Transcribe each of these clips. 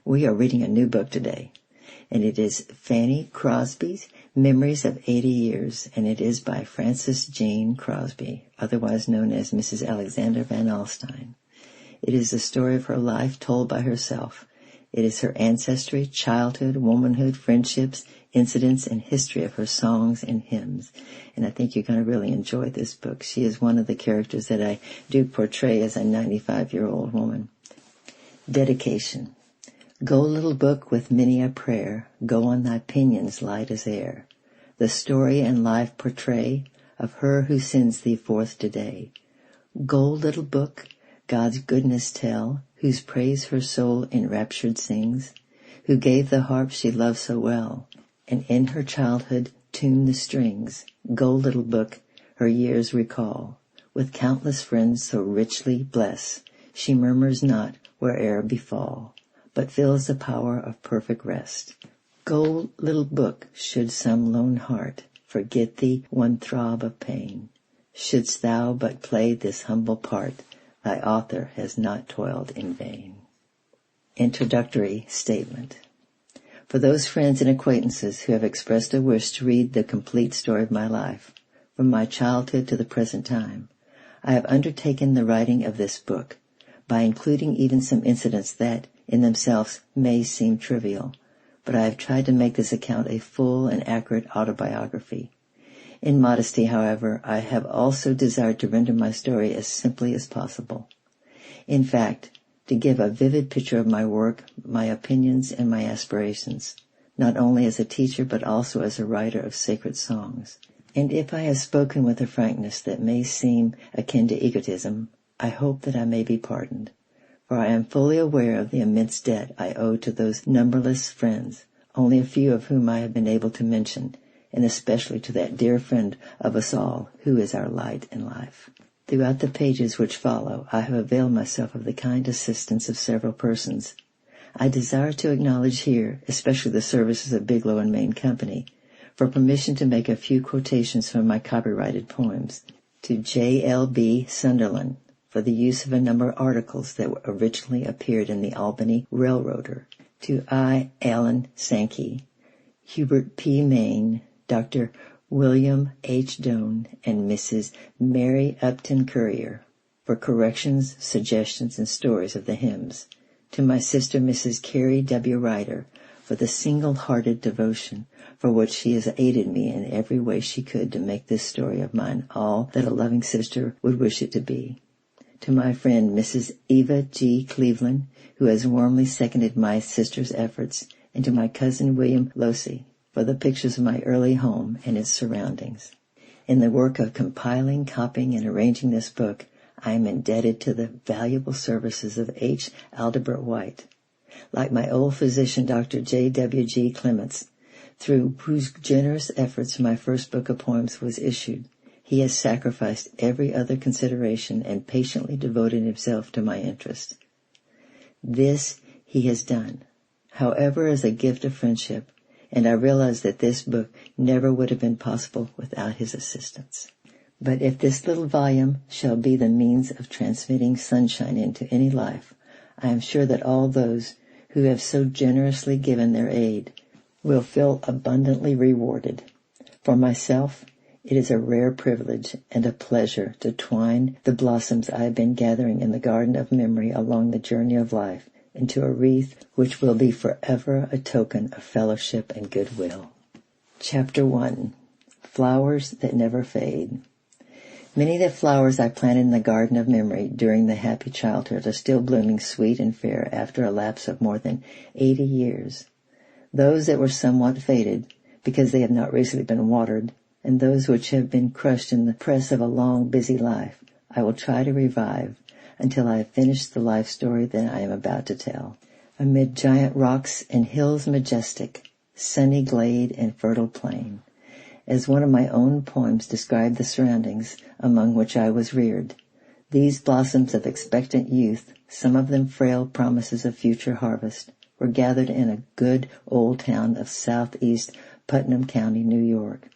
We are reading a new book today, and it is Fanny Crosby's Memories of 80 Years, and it is by Frances Jane Crosby, otherwise known as Mrs. Alexander Van Alstyne. It is the story of her life told by herself. It is her ancestry, childhood, womanhood, friendships, incidents, and history of her songs and hymns. And I think you're going to really enjoy this book. She is one of the characters that I do portray as a 95-year-old woman. Dedication. Go, little book, with many a prayer, go on thy pinions light as air. The story and life portray of her who sends thee forth today. Go, little book, God's goodness tell, whose praise her soul enraptured sings, who gave the harp she loved so well, and in her childhood tuned the strings. Go, little book, her years recall, with countless friends so richly bless, she murmurs not where'er befall, but feels the power of perfect rest. Go, little book, should some lone heart forget thee one throb of pain, shouldst thou but play this humble part, thy author has not toiled in vain. Introductory statement. For those friends and acquaintances who have expressed a wish to read the complete story of my life, from my childhood to the present time, I have undertaken the writing of this book, by including even some incidents that, in themselves, may seem trivial, but I have tried to make this account a full and accurate autobiography. In modesty, however, I have also desired to render my story as simply as possible. In fact, to give a vivid picture of my work, my opinions, and my aspirations, not only as a teacher but also as a writer of sacred songs. And if I have spoken with a frankness that may seem akin to egotism, I hope that I may be pardoned, for I am fully aware of the immense debt I owe to those numberless friends, only a few of whom I have been able to mention, and especially to that dear friend of us all who is our light in life. Throughout the pages which follow, I have availed myself of the kind assistance of several persons. I desire to acknowledge here, especially the services of Bigelow and Main Company, for permission to make a few quotations from my copyrighted poems, to J.L.B. Sunderland, for the use of a number of articles that originally appeared in the Albany Railroader, to I. Allen Sankey, Hubert P. Main, Dr. William H. Doane, and Mrs. Mary Upton Currier, for corrections, suggestions, and stories of the hymns, to my sister Mrs. Carrie W. Ryder, for the single-hearted devotion for which she has aided me in every way she could to make this story of mine all that a loving sister would wish it to be, to my friend Mrs. Eva G. Cleveland, who has warmly seconded my sister's efforts, and to my cousin William Losey for the pictures of my early home and its surroundings. In the work of compiling, copying, and arranging this book, I am indebted to the valuable services of H. Aldebert White. Like my old physician, Dr. J. W. G. Clements, through whose generous efforts my first book of poems was issued, he has sacrificed every other consideration and patiently devoted himself to my interest. This he has done, however, as a gift of friendship, and I realize that this book never would have been possible without his assistance. But if this little volume shall be the means of transmitting sunshine into any life, I am sure that all those who have so generously given their aid will feel abundantly rewarded. For myself, it is a rare privilege and a pleasure to twine the blossoms I have been gathering in the garden of memory along the journey of life into a wreath which will be forever a token of fellowship and goodwill. Chapter 1. Flowers that Never Fade. Many of the flowers I planted in the garden of memory during the happy childhood are still blooming sweet and fair after a lapse of more than 80 years. Those that were somewhat faded, because they have not recently been watered, and those which have been crushed in the press of a long, busy life, I will try to revive until I have finished the life story that I am about to tell. Amid giant rocks and hills majestic, sunny glade and fertile plain, as one of my own poems described the surroundings among which I was reared, these blossoms of expectant youth, some of them frail promises of future harvest, were gathered in a good old town of southeast Putnam County, New York.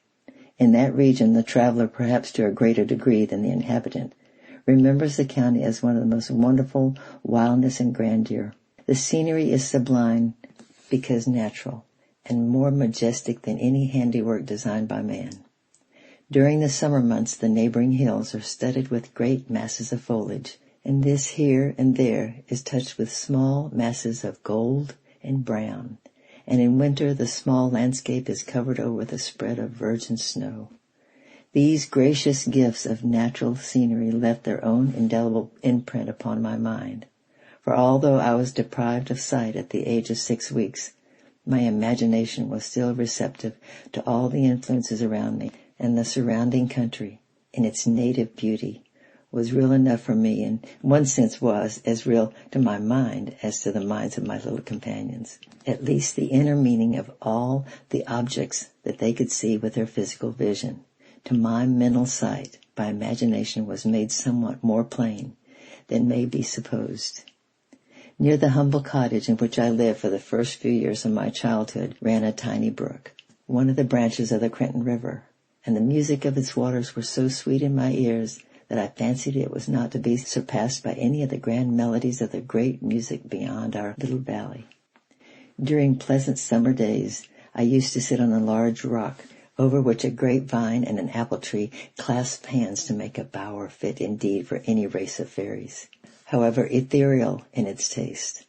In that region, the traveler, perhaps to a greater degree than the inhabitant, remembers the county as one of the most wonderful wildness and grandeur. The scenery is sublime because natural, and more majestic than any handiwork designed by man. During the summer months, the neighboring hills are studded with great masses of foliage, and this here and there is touched with small masses of gold and brown, and in winter the small landscape is covered over with a spread of virgin snow. These gracious gifts of natural scenery left their own indelible imprint upon my mind, for although I was deprived of sight at the age of 6 weeks, my imagination was still receptive to all the influences around me, and the surrounding country, in its native beauty, was real enough for me, and in one sense was as real to my mind as to the minds of my little companions. At least the inner meaning of all the objects that they could see with their physical vision, to my mental sight, by imagination was made somewhat more plain than may be supposed. Near the humble cottage in which I lived for the first few years of my childhood ran a tiny brook, one of the branches of the Clinton River, and the music of its waters were so sweet in my ears that I fancied it was not to be surpassed by any of the grand melodies of the great music beyond our little valley. During pleasant summer days, I used to sit on a large rock, over which a grapevine and an apple tree clasped hands to make a bower fit indeed for any race of fairies, however ethereal in its taste.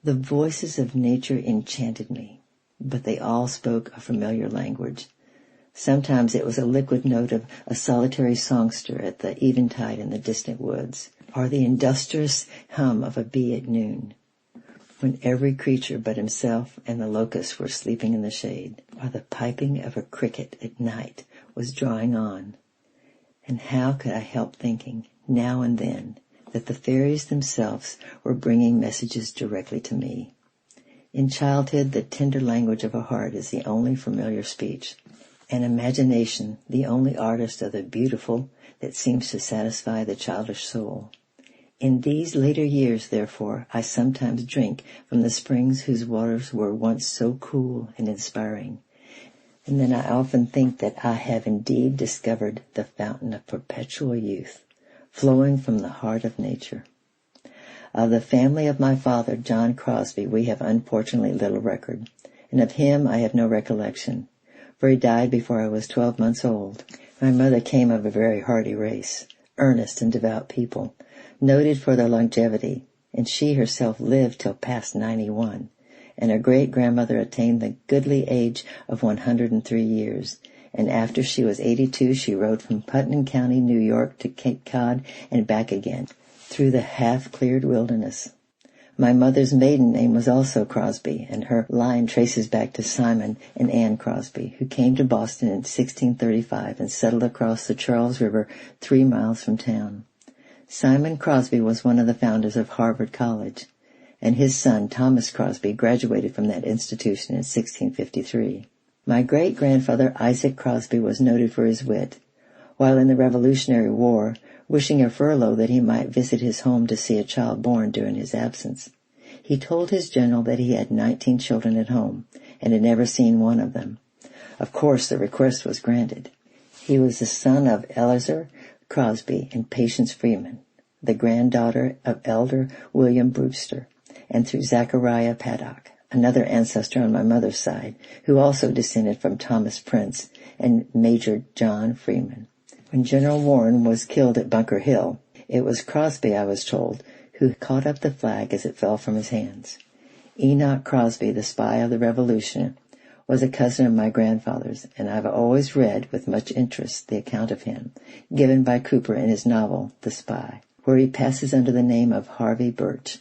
The voices of nature enchanted me, but they all spoke a familiar language. Sometimes it was a liquid note of a solitary songster at the eventide in the distant woods, or the industrious hum of a bee at noon, when every creature but himself and the locusts were sleeping in the shade, or the piping of a cricket at night was drawing on. And how could I help thinking, now and then, that the fairies themselves were bringing messages directly to me? In childhood, the tender language of a heart is the only familiar speech, and imagination the only artist of the beautiful that seems to satisfy the childish soul. In these later years, therefore, I sometimes drink from the springs whose waters were once so cool and inspiring, and then I often think that I have indeed discovered the fountain of perpetual youth, flowing from the heart of nature. Of the family of my father, John Crosby, we have unfortunately little record, and of him I have no recollection, for he died before I was 12 months old. My mother came of a very hardy race, earnest and devout people, noted for their longevity, and she herself lived till past 91, and her great-grandmother attained the goodly age of 103 years, and after she was 82 she rode from Putnam County, New York to Cape Cod and back again, through the half-cleared wilderness. My mother's maiden name was also Crosby, and her line traces back to Simon and Ann Crosby, who came to Boston in 1635 and settled across the Charles River 3 miles from town. Simon Crosby was one of the founders of Harvard College, and his son Thomas Crosby graduated from that institution in 1653. My great-grandfather Isaac Crosby was noted for his wit. While in the Revolutionary War, wishing a furlough that he might visit his home to see a child born during his absence, he told his general that he had 19 children at home and had never seen one of them. Of course, the request was granted. He was the son of Eleazar Crosby and Patience Freeman, the granddaughter of Elder William Brewster, and through Zachariah Paddock, another ancestor on my mother's side, who also descended from Thomas Prince and Major John Freeman. When General Warren was killed at Bunker Hill, it was Crosby, I was told, who caught up the flag as it fell from his hands. Enoch Crosby, the spy of the Revolution, was a cousin of my grandfather's, and I've always read with much interest the account of him, given by Cooper in his novel, The Spy, where he passes under the name of Harvey Birch.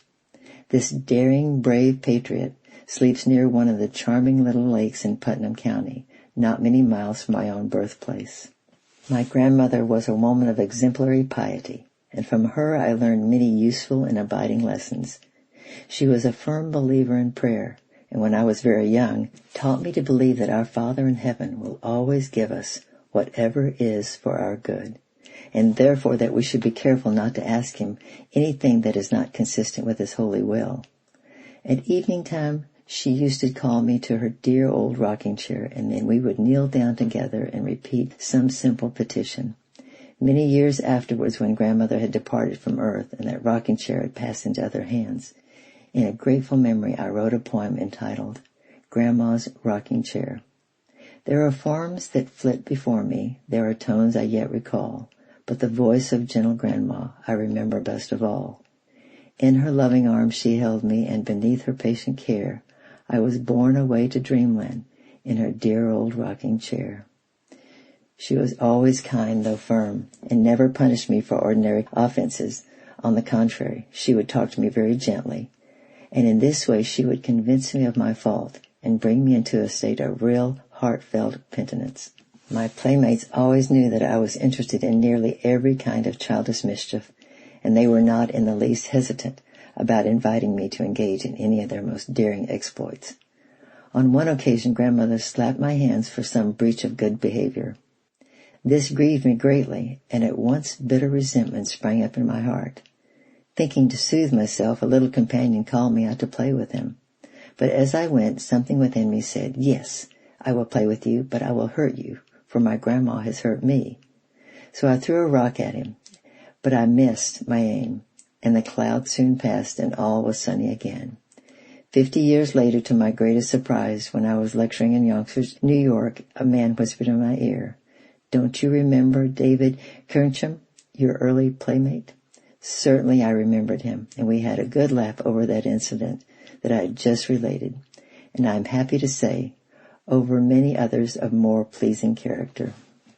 This daring, brave patriot sleeps near one of the charming little lakes in Putnam County, not many miles from my own birthplace. My grandmother was a woman of exemplary piety, and from her I learned many useful and abiding lessons. She was a firm believer in prayer, and when I was very young, taught me to believe that our Father in heaven will always give us whatever is for our good, and therefore that we should be careful not to ask him anything that is not consistent with his holy will. At evening time, she used to call me to her dear old rocking chair, and then we would kneel down together and repeat some simple petition. Many years afterwards, when grandmother had departed from earth and that rocking chair had passed into other hands, In a grateful memory, I wrote a poem entitled Grandma's Rocking Chair. There are forms that flit before me, there are tones I yet recall, but the voice of gentle Grandma I remember best of all. In her loving arms she held me, and beneath her patient care, I was borne away to dreamland in her dear old rocking chair. She was always kind, though firm, and never punished me for ordinary offenses. On the contrary, she would talk to me very gently, and in this way she would convince me of my fault and bring me into a state of real, heartfelt penitence. My playmates always knew that I was interested in nearly every kind of childish mischief, and they were not in the least hesitant about inviting me to engage in any of their most daring exploits. On one occasion, Grandmother slapped my hands for some breach of good behavior. This grieved me greatly, and at once bitter resentment sprang up in my heart. Thinking to soothe myself, a little companion called me out to play with him. But as I went, something within me said, "Yes, I will play with you, but I will hurt you, for my grandma has hurt me." So I threw a rock at him, but I missed my aim, and the cloud soon passed and all was sunny again. 50 years later, to my greatest surprise, when I was lecturing in Yonkers, New York, a man whispered in my ear, "Don't you remember David Kerncham, your early playmate?" Certainly I remembered him, and we had a good laugh over that incident that I had just related, and I am happy to say, over many others of more pleasing character.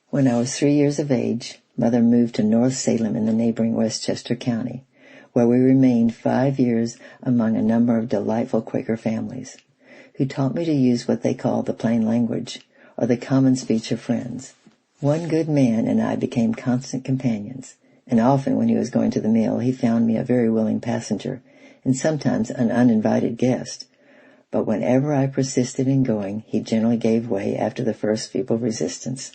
When I was 3 years of age, Mother moved to North Salem in the neighboring Westchester County, where we remained 5 years among a number of delightful Quaker families, who taught me to use what they call the plain language, or the common speech of friends. One good man and I became constant companions, and often when he was going to the mill he found me a very willing passenger, and sometimes an uninvited guest. But whenever I persisted in going, he generally gave way after the first feeble resistance.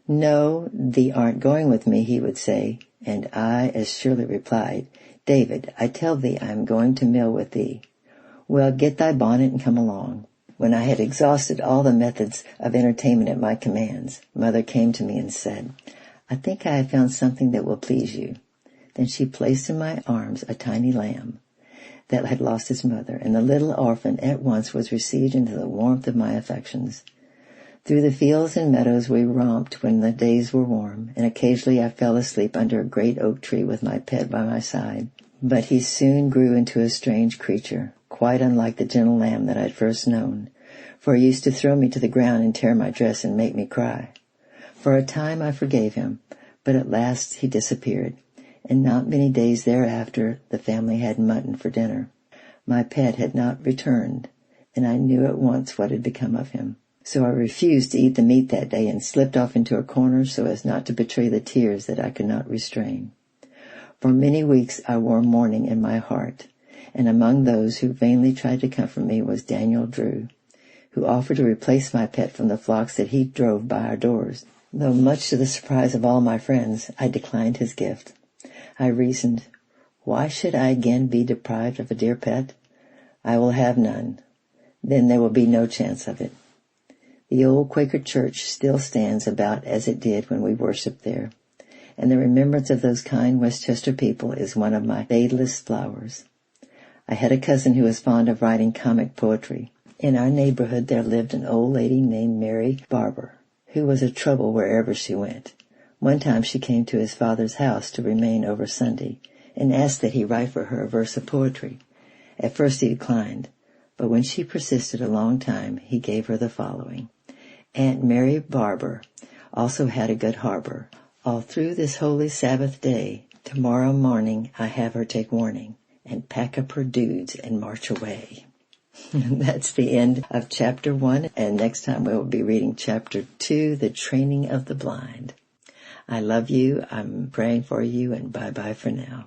"No, thee aren't going with me," he would say, and I as surely replied, "David, I tell thee I am going to mill with thee." "Well, get thy bonnet and come along." When I had exhausted all the methods of entertainment at my commands, Mother came to me and said, "I think I have found something that will please you." Then she placed in my arms a tiny lamb that had lost its mother, and the little orphan at once was received into the warmth of my affections. Through the fields and meadows we romped when the days were warm, and occasionally I fell asleep under a great oak tree with my pet by my side. But he soon grew into a strange creature, quite unlike the gentle lamb that I had first known, for he used to throw me to the ground and tear my dress and make me cry. For a time I forgave him, but at last he disappeared, and not many days thereafter the family had mutton for dinner. My pet had not returned, and I knew at once what had become of him. So I refused to eat the meat that day and slipped off into a corner so as not to betray the tears that I could not restrain. For many weeks I wore mourning in my heart, and among those who vainly tried to comfort me was Daniel Drew, who offered to replace my pet from the flocks that he drove by our doors. Though much to the surprise of all my friends, I declined his gift. I reasoned, why should I again be deprived of a dear pet? I will have none. Then there will be no chance of it. The old Quaker church still stands about as it did when we worshipped there, and the remembrance of those kind Westchester people is one of my fadeless flowers. I had a cousin who was fond of writing comic poetry. In our neighborhood there lived an old lady named Mary Barber, who was a trouble wherever she went. One time she came to his father's house to remain over Sunday, and asked that he write for her a verse of poetry. At first he declined, but when she persisted a long time, he gave her the following. Aunt Mary Barber also had a good harbor. All through this holy Sabbath day, tomorrow morning I have her take warning, and pack up her dudes and march away. That's the end of chapter 1, and next time we will be reading chapter 2, The Training of the Blind. I love you, I'm praying for you, and bye-bye for now.